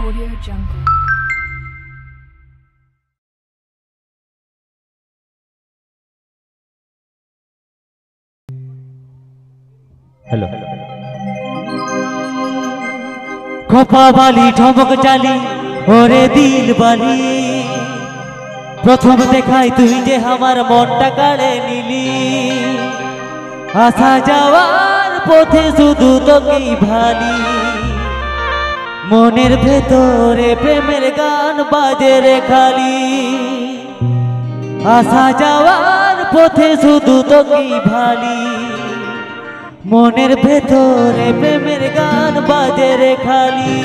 Audio Jungle. Hello खपा बाली ठमक जाली ओरे दिल बाली प्रथम देखाई तुई जे हमार मनटा काड़े निली आशा जावार पथे शुधु तोकेई भाली मनेर भेतरे प्रेमेर गान बाजे रे खाली आशा जावार पथे शुधु तोकेई भाली মনের ভেতরে প্রেমের গান বাজে রে খালি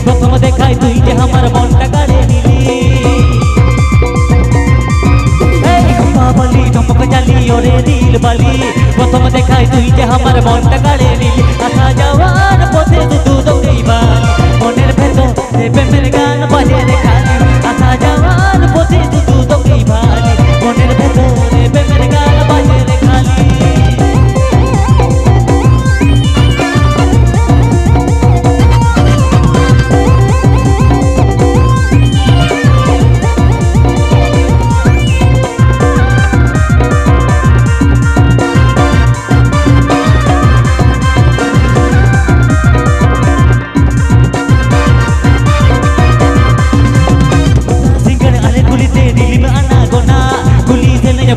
প্রথম দেখাই তুই যে আমার মনটা কাড়ে নিলি আসা যাওয়ার পথে শুধু তোকেই ভালি মনের ভেতর প্রেমের গান বাজে রে খালি আসা যাওয়ার পথে শুধু তোকেই ভালি মনের ভেতর প্রেমের গান বাজে রে খালি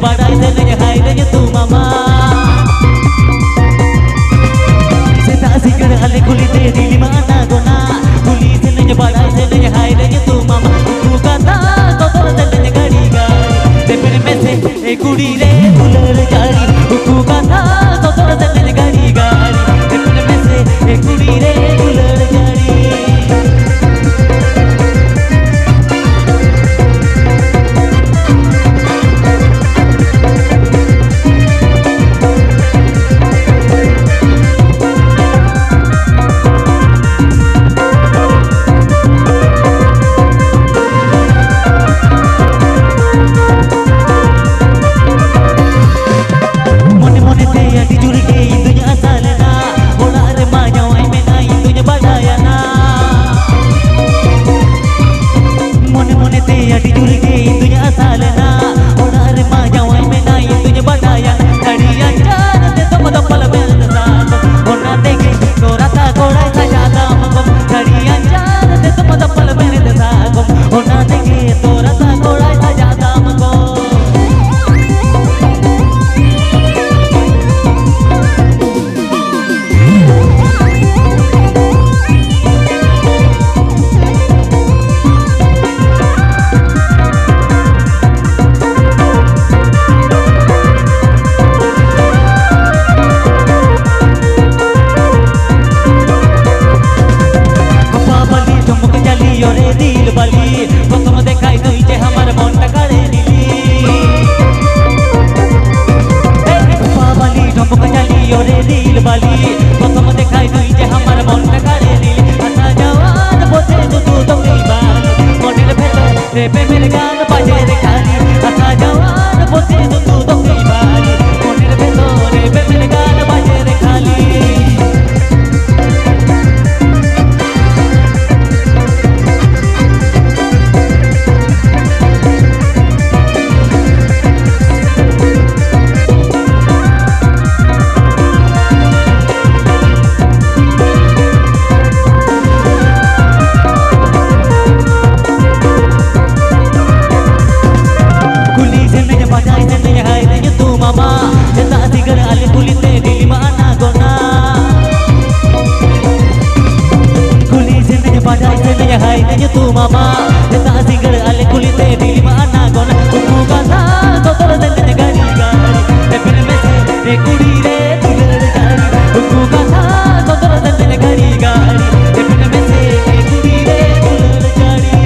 बड़ाई से नहीं हाय रे तू मामा सीता सिकर अले गुली ते दिल माना गोना गुली से नहीं बड़ाई से नहीं हाय रे तू मामा तू कहता तो चलने गाड़ी गाड़ी ते फिर में से एक कुड़ी रे दुलर जारी तू कहता तो चलने गाड़ी गाड़ी ते फिर में से एक कुड़ी रे दुलर जारी Tepe mere gaan bajere khali Asa jawan bose sundu doki bali Moner bhetore tepe mere gaan bajere khali Hai nanya tu mama, kita singgah ale kulite di mana gona, uku kata kotor dan gari gari, tapi mese rekudi re tular gari, uku kata kotor dan gari gari, tapi mese rekudi re tular gari.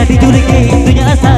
Di juri ke hindunya asa